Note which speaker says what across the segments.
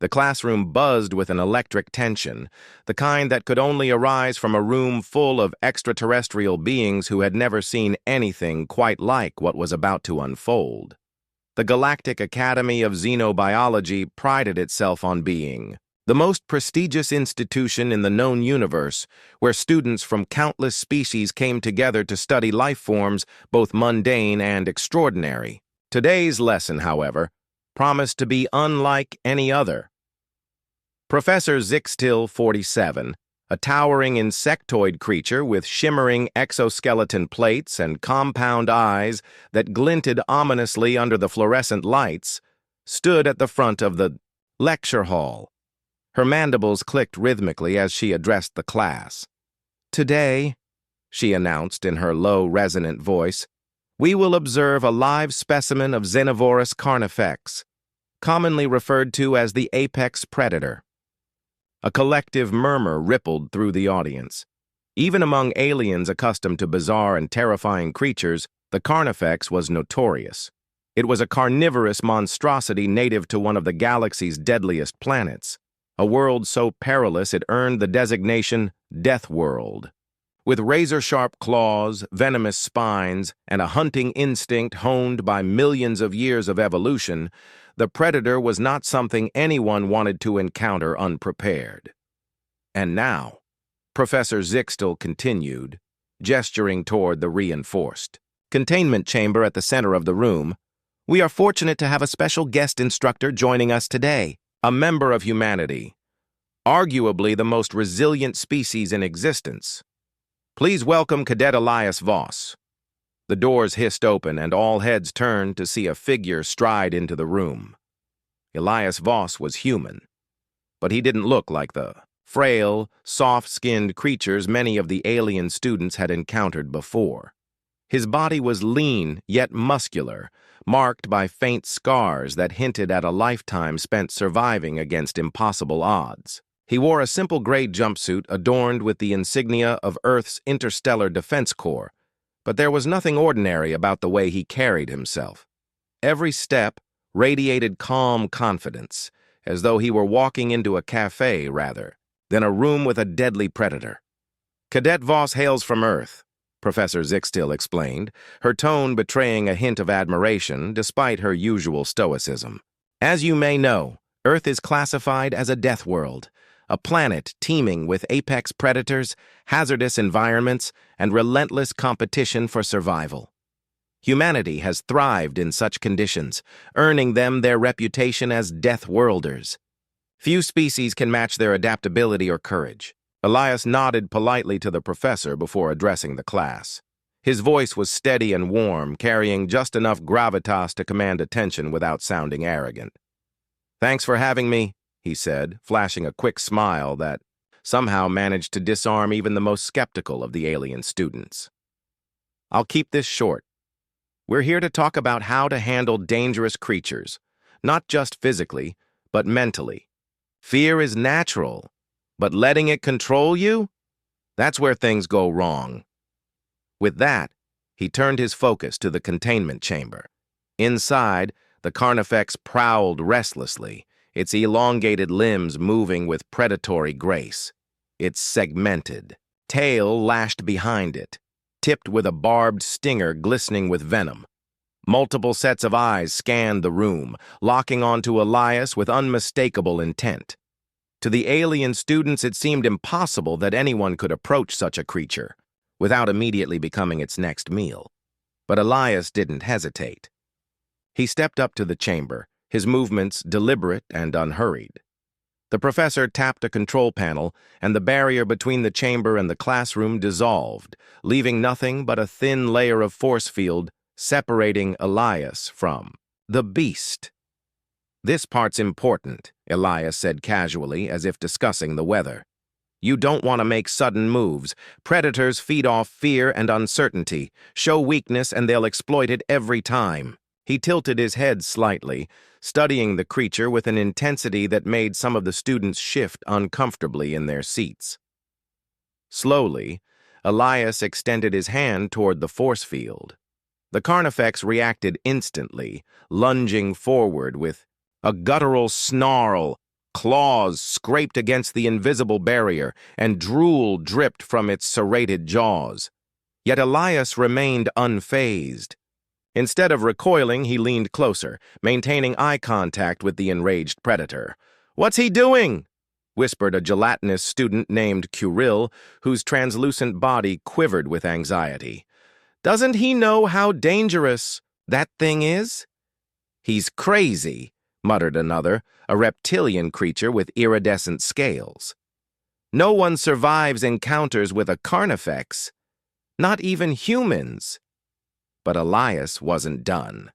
Speaker 1: The classroom buzzed with an electric tension, the kind that could only arise from a room full of extraterrestrial beings who had never seen anything quite like what was about to unfold. The Galactic Academy of Xenobiology prided itself on being the most prestigious institution in the known universe, where students from countless species came together to study life forms both mundane and extraordinary. Today's lesson, however, promised to be unlike any other. Professor Zixtil 47, a towering insectoid creature with shimmering exoskeleton plates and compound eyes that glinted ominously under the fluorescent lights, stood at the front of the lecture hall. Her mandibles clicked rhythmically as she addressed the class. "Today," she announced in her low, resonant voice, "we will observe a live specimen of Xenovorous carnifex, commonly referred to as the apex predator." A collective murmur rippled through the audience. Even among aliens accustomed to bizarre and terrifying creatures, the carnifex was notorious. It was a carnivorous monstrosity native to one of the galaxy's deadliest planets, a world so perilous it earned the designation Deathworld. With razor-sharp claws, venomous spines, and a hunting instinct honed by millions of years of evolution, the predator was not something anyone wanted to encounter unprepared. And now, Professor Zixtil continued, gesturing toward the reinforced containment chamber at the center of the room, "We are fortunate to have a special guest instructor joining us today, a member of humanity, arguably the most resilient species in existence. Please welcome Cadet Elias Voss." The doors hissed open and all heads turned to see a figure stride into the room. Elias Voss was human, but he didn't look like the frail, soft-skinned creatures many of the alien students had encountered before. His body was lean yet muscular, marked by faint scars that hinted at a lifetime spent surviving against impossible odds. He wore a simple gray jumpsuit adorned with the insignia of Earth's Interstellar Defense Corps, but there was nothing ordinary about the way he carried himself. Every step radiated calm confidence, as though he were walking into a cafe rather than a room with a deadly predator. "Cadet Voss hails from Earth," Professor Zixtil explained, her tone betraying a hint of admiration despite her usual stoicism. "As you may know, Earth is classified as a death world, a planet teeming with apex predators, hazardous environments, and relentless competition for survival. Humanity has thrived in such conditions, earning them their reputation as Deathworlders. Few species can match their adaptability or courage." Elias nodded politely to the professor before addressing the class. His voice was steady and warm, carrying just enough gravitas to command attention without sounding arrogant. "Thanks for having me," he said, flashing a quick smile that somehow managed to disarm even the most skeptical of the alien students. "I'll keep this short. We're here to talk about how to handle dangerous creatures, not just physically, but mentally. Fear is natural, but letting it control you? That's where things go wrong." With that, he turned his focus to the containment chamber. Inside, the carnifex prowled restlessly, its elongated limbs moving with predatory grace. Its segmented tail lashed behind it, tipped with a barbed stinger glistening with venom. Multiple sets of eyes scanned the room, locking onto Elias with unmistakable intent. To the alien students, it seemed impossible that anyone could approach such a creature without immediately becoming its next meal. But Elias didn't hesitate. He stepped up to the chamber, his movements deliberate and unhurried. The professor tapped a control panel, and the barrier between the chamber and the classroom dissolved, leaving nothing but a thin layer of force field separating Elias from the beast. "This part's important," Elias said casually, as if discussing the weather. "You don't want to make sudden moves. Predators feed off fear and uncertainty. Show weakness and they'll exploit it every time." He tilted his head slightly, studying the creature with an intensity that made some of the students shift uncomfortably in their seats. Slowly, Elias extended his hand toward the force field. The carnifex reacted instantly, lunging forward with a guttural snarl Claws scraped against the invisible barrier, and drool dripped from its serrated jaws. Yet Elias remained unfazed. Instead of recoiling, he leaned closer, maintaining eye contact with the enraged predator. "What's he doing?" whispered a gelatinous student named Curil, whose translucent body quivered with anxiety. "Doesn't he know how dangerous that thing is?" "He's crazy," muttered another, a reptilian creature with iridescent scales. "No one survives encounters with a carnifex, not even humans." But Elias wasn't done.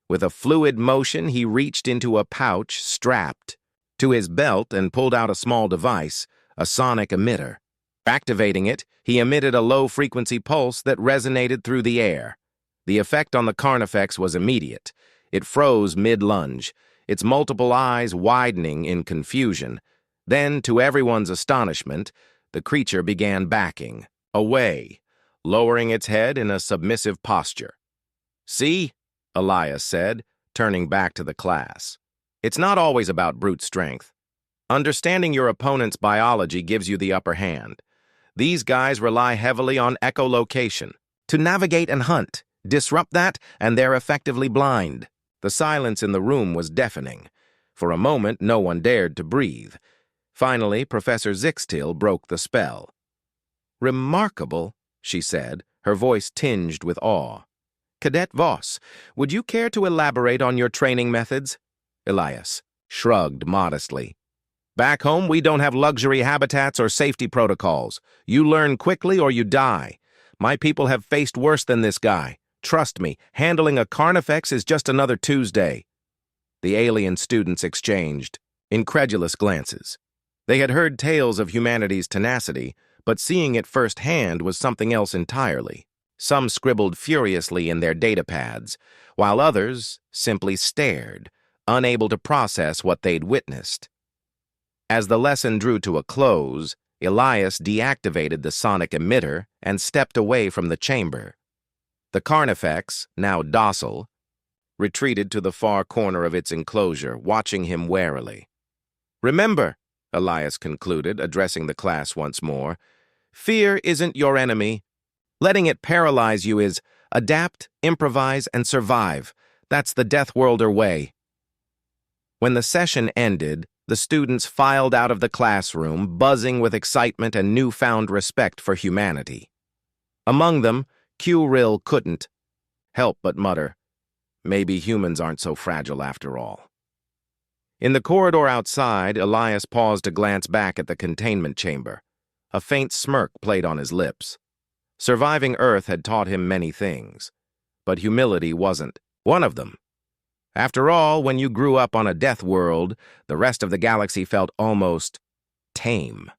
Speaker 1: With a fluid motion, he reached into a pouch strapped to his belt and pulled out a small device, a sonic emitter. Activating it, he emitted a low-frequency pulse that resonated through the air. The effect on the carnifex was immediate. It froze mid-lunge, its multiple eyes widening in confusion. Then, to everyone's astonishment, the creature began backing, away, lowering its head in a submissive posture. "See?" Elias said, turning back to the class. "It's not always about brute strength. Understanding your opponent's biology gives you the upper hand. These guys rely heavily on echolocation to navigate and hunt. Disrupt that, and they're effectively blind." The silence in the room was deafening. For a moment, no one dared to breathe. Finally, Professor Zixtil broke the spell. "Remarkable," she said, her voice tinged with awe. "Cadet Voss, would you care to elaborate on your training methods?" Elias shrugged modestly. "Back home, we don't have luxury habitats or safety protocols. You learn quickly or you die. My people have faced worse than this guy. Trust me, handling a carnifex is just another Tuesday." The alien students exchanged incredulous glances. They had heard tales of humanity's tenacity, but seeing it firsthand was something else entirely. Some scribbled furiously in their datapads, while others simply stared, unable to process what they'd witnessed. As the lesson drew to a close, Elias deactivated the sonic emitter and stepped away from the chamber. The carnifex, now docile, retreated to the far corner of its enclosure, watching him warily. "Remember," Elias concluded, addressing the class once more, "fear isn't your enemy. Letting it paralyze you is adapt, improvise, and survive. That's the Deathworlder way." When the session ended, the students filed out of the classroom, buzzing with excitement and newfound respect for humanity. Among them, Curil couldn't help but mutter, "Maybe humans aren't so fragile after all." In the corridor outside, Elias paused to glance back at the containment chamber. A faint smirk played on his lips. Surviving Earth had taught him many things, but humility wasn't one of them. After all, when you grew up on a death world, the rest of the galaxy felt almost tame.